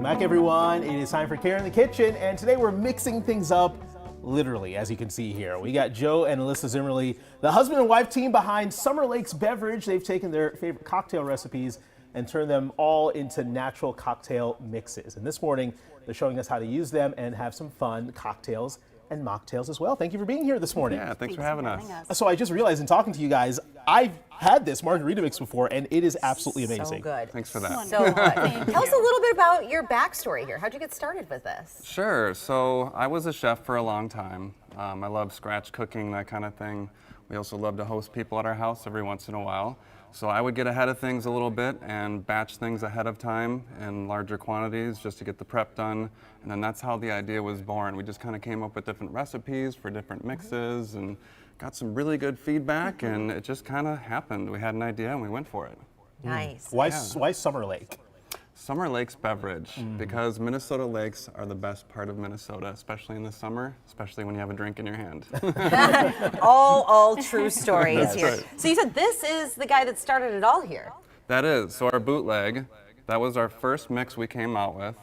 back, everyone. It is time for Care in the Kitchen, and today we're mixing things up, literally, as you can see here. We got Joe and Alyssa Zimmerly, the husband and wife team behind Summer Lakes Beverage. They've taken their favorite cocktail recipes and turned them all into natural cocktail mixes. And this morning, they're showing us how to use them and have some fun cocktails and mocktails as well. Thank you for being here this morning. Yeah, thanks for having us. So I just realized in talking to you guys, I've had this margarita mix before, and it is absolutely amazing. So good. Thanks for that. So good. Tell us a little bit about your backstory here. How'd you get started with this? Sure. So I was a chef for a long time. I love scratch cooking, that kind of thing. We also love to host people at our house every once in a while. So I would get ahead of things a little bit and batch things ahead of time in larger quantities just to get the prep done. And then that's how the idea was born. We just kind of came up with different recipes for different mixes and got some really good feedback, and it just kind of happened. We had an idea and we went for it. Nice. Why Summer Lake? Summer Lakes Beverage, because Minnesota lakes are the best part of Minnesota, especially in the summer, especially when you have a drink in your hand. all true stories here. right. So you said this is the guy that started it all here. That is, so our bootleg, that was our first mix we came out with,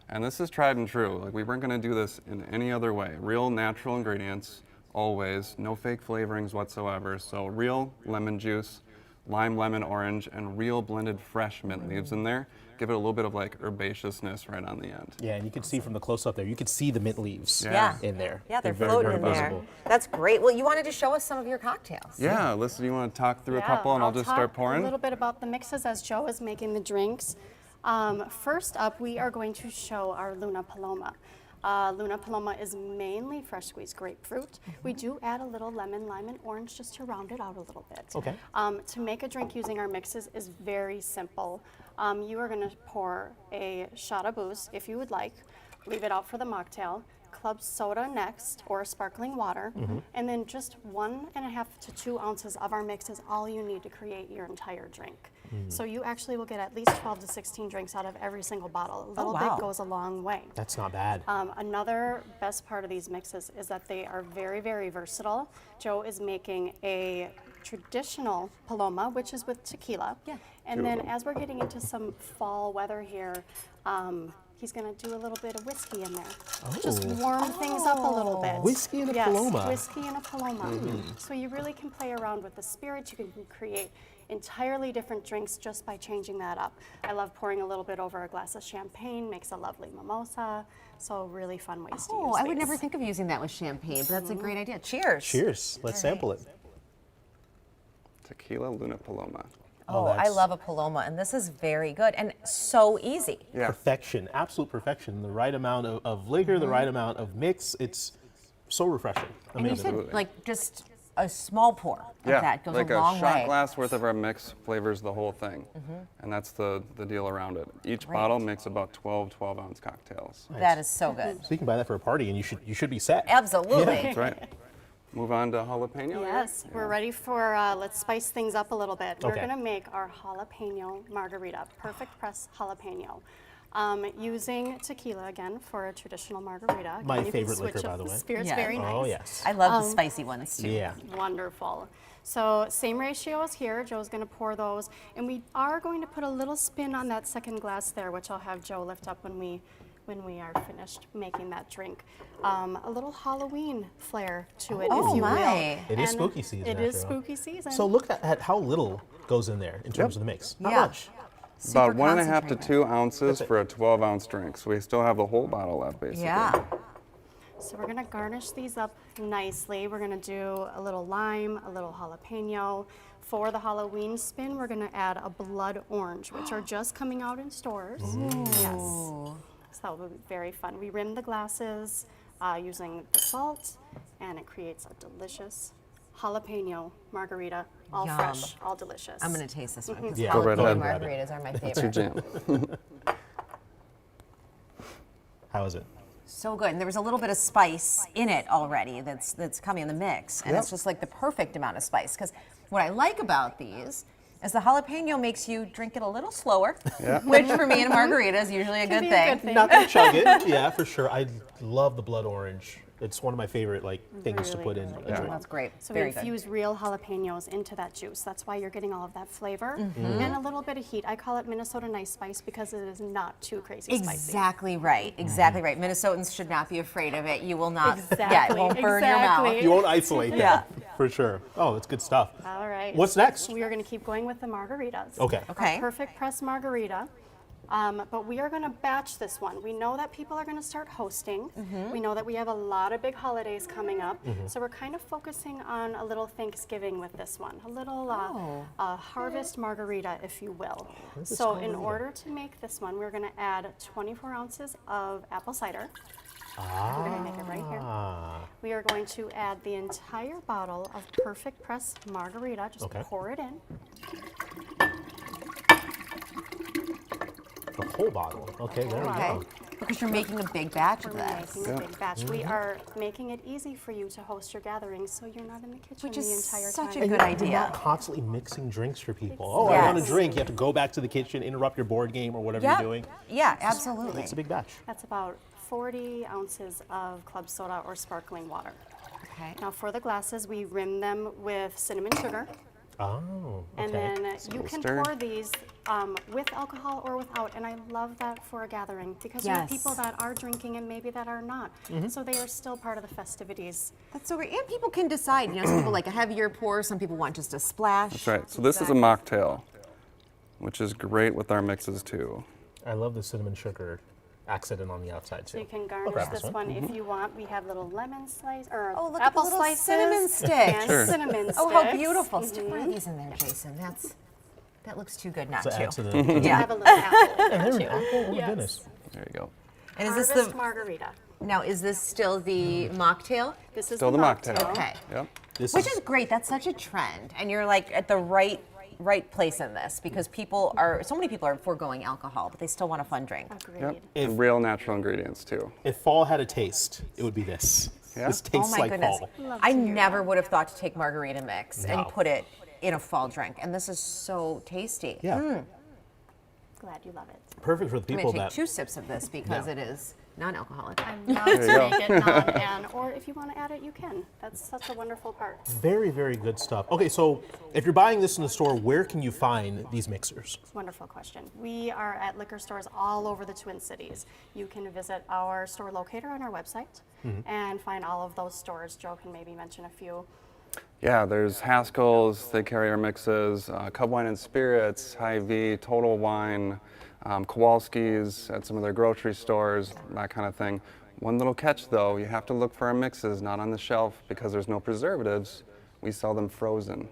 and this is tried and true. Like, we weren't gonna do this in any other way. Real natural ingredients, always, no fake flavorings whatsoever. So real lemon juice, lime, lemon, orange, and real blended fresh mint leaves in there. Give it a little bit of like herbaceousness right on the end. Yeah, and you can see from the close-up there, you can see the mint leaves Yeah. in there. Yeah, they're very, floating very in there. visible. That's great. Well, you wanted to show us some of your cocktails. Yeah, Alyssa, do you want to talk through a couple and I'll just start pouring? A little bit about the mixes as Joe is making the drinks. First up, we are going to show our Luna Paloma. Luna Paloma is mainly fresh squeezed grapefruit. We do add a little lemon, lime, and orange just to round it out a little bit. Okay. To make a drink using our mixes is very simple. You are going to pour a shot of booze if you would like, leave it out for the mocktail, club soda next, or sparkling water, and then just 1.5 to 2 ounces of our mix is all you need to create your entire drink. So you actually will get at least 12 to 16 drinks out of every single bottle. A little wow. bit goes a long way. That's not bad. Another best part of these mixes is that they are very, very versatile. Joe is making a traditional Paloma, which is with tequila. Yeah. And then as we're getting into some fall weather here, he's going to do a little bit of whiskey in there. Just warm things up a little bit. Whiskey and a yes, Paloma. Whiskey and a Paloma. So you really can play around with the spirits. You can create entirely different drinks just by changing that up. I love pouring a little bit over a glass of champagne, makes a lovely mimosa. So really fun ways to use I would these. never think of using that with champagne, but that's a great idea. Cheers. Cheers. Let's sample it. Tequila Luna Paloma. Oh, I that's- love a Paloma, and this is very good and so easy. Yeah. Perfection, absolute perfection. The right amount of liquor, the right amount of mix. It's so refreshing. And you Amazing. said like just a small pour of that goes like a long shot way. glass worth of our mix flavors the whole thing. And that's the deal around it. Each bottle makes about 12-ounce cocktails. That is so good. So you can buy that for a party, and you should be set. Absolutely. That's right. Move on to jalapeno. Yes, we're ready for, let's spice things up a little bit. We're Okay. gonna make our jalapeno margarita, perfect press jalapeno. Using tequila again for a traditional margarita. My Again, you can favorite liquor, switch by up the way. Spirits, Yeah. very nice. Oh, yes. I love the spicy ones too. Yeah. Wonderful. So same ratios here. Joe's going to pour those, and we are going to put a little spin on that second glass there, which I'll have Joe lift up when we are finished making that drink. A little Halloween flair to it, Oh, if you my. will. It is And spooky season, It is after all. spooky season. So look at how little goes in there in terms of the mix. Not Yeah. much. About Super 1.5 to concentrated. 2 ounces That's it. for a 12-ounce drink. So we still have the whole bottle left, basically. Yeah. So we're gonna garnish these up nicely. We're gonna do a little lime, a little jalapeno. For the Halloween spin, we're gonna add a blood orange, which are just coming out in stores. Yes. So that will be very fun. We rim the glasses using the salt, and it creates a delicious jalapeno margarita, all Yum. fresh, all delicious. I'm gonna taste this one because Yeah, go right jalapeno ahead. Grab it. margaritas are my That's your favorite. jam. How is it? So good, and there was a little bit of spice in it already that's coming in the mix, and it's just like the perfect amount of spice. Because what I like about these is the jalapeno makes you drink it a little slower, which for me in a margarita is usually a good be a thing. good thing. Not gonna chug it. Yeah, for sure. I love the blood orange. It's one of my favorite things to Really put in good. a Yeah. drink. That's great. So Very we good. infuse real jalapenos into that juice. That's why you're getting all of that flavor Mm-hmm. and a little bit of heat. I call it Minnesota nice spice because it is not too crazy spicy. Exactly right. Exactly right. Minnesotans should not be afraid of it. You will not. Yeah, it Exactly, won't burn your exactly. mouth. You won't isolate Yeah. that, for sure. Oh, that's good stuff. All right. What's next? We are going to keep going with the margaritas. Okay. Okay. A perfect press margarita. But we are going to batch this one. We know that people are going to start hosting. Mm-hmm. We know that we have a lot of big holidays coming up. So we're kind of focusing on a little Thanksgiving with this one, a little harvest margarita, if you will. So in order to make this one, we're going to add 24 ounces of apple cider. We're going to make it right here. We are going to add the entire bottle of perfect press margarita. Just Okay. pour it in. The whole bottle. Okay, there we Okay. go. Because you're making a big batch of We're this. making a big batch. We are making it easy for you to host your gatherings so you're not in the kitchen Which the is entire such time. a good You're idea. not constantly mixing drinks for people. Oh, I want a Yes. drink. You have to go back to the kitchen, interrupt your board game or whatever Yeah. you're doing. Yeah, absolutely. It's a big batch. That's about 40 ounces of club soda or sparkling water. Okay. Now for the glasses, we rim them with cinnamon sugar. Oh, And okay. then you can stir. pour these with alcohol or without. And I love that for a gathering because you have Yes. people that are drinking and maybe that are not. So they are still part of the festivities. That's so great. And people can decide. You know, some people like a heavier pour. Some people want just a splash. That's right. So this is a mocktail, which is great with our mixes too. I love the cinnamon sugar accented on the outside too. So you can I'll garnish grab this one if you want. We have little lemon slice or Oh, look at the apple little slices cinnamon sticks. and Sure. cinnamon sticks. Oh, how beautiful. Stick one of these in there, Jason. That looks too good not To add to. to the. Yeah. Have a little apple. Yeah, there we go. Oh my Yes. goodness. There you go. And is this Harvest the margarita. now? Is this still the mocktail? This is Still the mocktail. Okay. Yep. This Which is great. That's such a trend, and you're like at the right place in this because so many people are foregoing alcohol, but they still want a fun drink. Agreed. Yep. And real natural ingredients too. if fall had a taste, it would be this. Yeah? This Oh tastes my like goodness! fall. Love I to hear never that. would have thought to take margarita mix No. and put it in a fall drink, and this is so tasty. Yeah. Glad you love it. Perfect for the I'm people gonna take that. 2 sips of this because Yeah. it is non-alcoholic. I love to you go. make it non and or if you want to add it, you can. That's such a wonderful part. Very, very good stuff. Okay, so if you're buying this in the store, where can you find these mixers? Wonderful question. We are at liquor stores all over the Twin Cities. You can visit our store locator on our website and find all of those stores. Joe can maybe mention a few. Yeah, there's Haskell's, they carry our mixes, Cub Wine and Spirits, Hy-Vee, Total Wine, Kowalski's at some of their grocery stores, that kind of thing. One little catch though, you have to look for our mixes not on the shelf because there's no preservatives. We sell them frozen.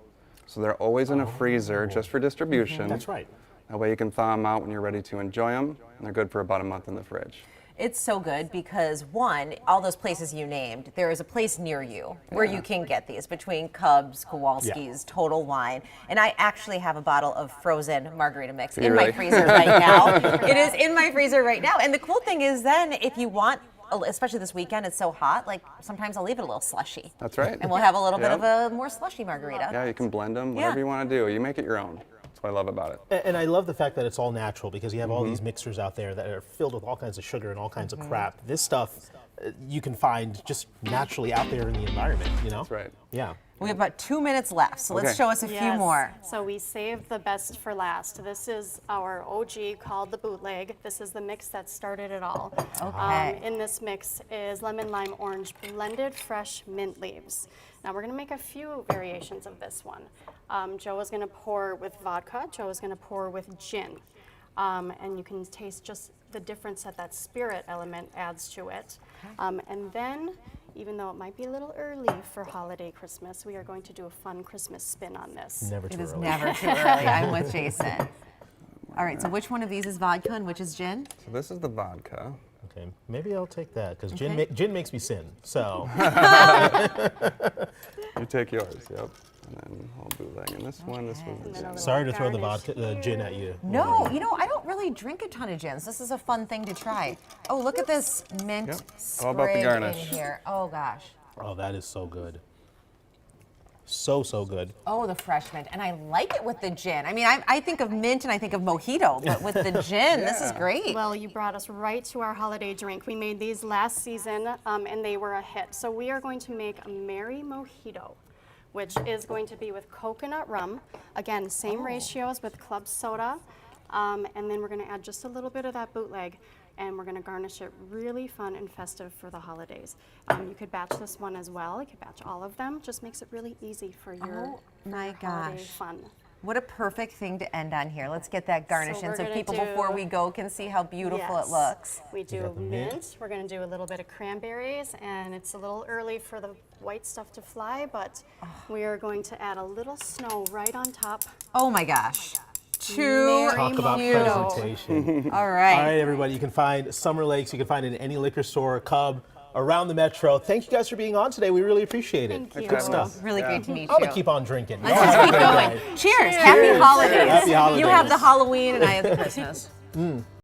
So they're always in a freezer just for distribution. That's right. That way you can thaw them out when you're ready to enjoy them, and they're good for about a month in the fridge. It's so good because one, all those places you named, there is a place near you where you can get these between Cubs, Kowalski's, Total Wine, and I actually have a bottle of frozen margarita mix in my really? freezer right now. It is in my freezer right now, and the cool thing is then if you want, especially this weekend, it's so hot. Like sometimes I'll leave it a little slushy. That's right. And we'll have a little bit Yep. of a more slushy margarita. Yeah, you can blend them, whatever Yeah. you want to do. You make it your own. That's what I love about it. And I love the fact that it's all natural because you have all these mixers out there that are filled with all kinds of sugar and all kinds of crap. This stuff you can find just naturally out there in the environment, you know? That's right. Yeah. We have about 2 minutes left, so let's Okay. show us a few Yes. more. So we saved the best for last. This is our OG called the bootleg. This is the mix that started it all. Okay. In this mix is lemon, lime, orange, blended fresh mint leaves. Now we're gonna make a few variations of this one. Joe is gonna pour with vodka. Joe is gonna pour with gin. And you can taste just the difference that spirit element adds to it. And then, even though it might be a little early for holiday Christmas, we are going to do a fun Christmas spin on this. Never It too is early. never too early. I'm with Jason. All right, so which one of these is vodka and which is gin? So this is the vodka. Okay, maybe I'll take that because Okay. gin makes me sin. So You take yours, yep. And then I'll bootleg. And this one, this one's the And then gin. a little sorry to throw the garnish vodka, the gin here. at you. No, you know, I don't really drink a ton of gins. This is a fun thing to try. Oh, look at this mint Yep. sprig How about the garnish? in here. Oh gosh. Oh, that is so good. So good. Oh, the fresh mint. And I like it with the gin. I mean, I think of mint and I think of mojito, but with the gin, this is great. Well, you brought us right to our holiday drink. We made these last season, and they were a hit. So we are going to make a Merry Mojito, which is going to be with coconut rum. Again, same ratios with club soda. And then we're going to add just a little bit of that bootleg, and we're going to garnish it really fun and festive for the holidays. You could batch this one as well. You could batch all of them. Just makes it really easy for your, Oh my holiday gosh. fun. What a perfect thing to end on here. Let's get that garnish in we're so gonna people do- before we go can see how beautiful Yes. it looks. We do mint. We're going to do a little bit of cranberries, and it's a little early for the white stuff to fly, but we are going to add a little snow right on top. Oh my gosh. Too Merry Talk about cute. presentation. All All right. right, everybody. You can find Summer Lakes. You can find it in any liquor store, Cub, around the metro. Thank you guys for being on today. We really appreciate it. Thank you. Good stuff. Really great to meet I'm you. gonna keep on drinking. Let's just keep going. Cheers. Happy holidays. Happy holidays. You have the Halloween and I have the Christmas.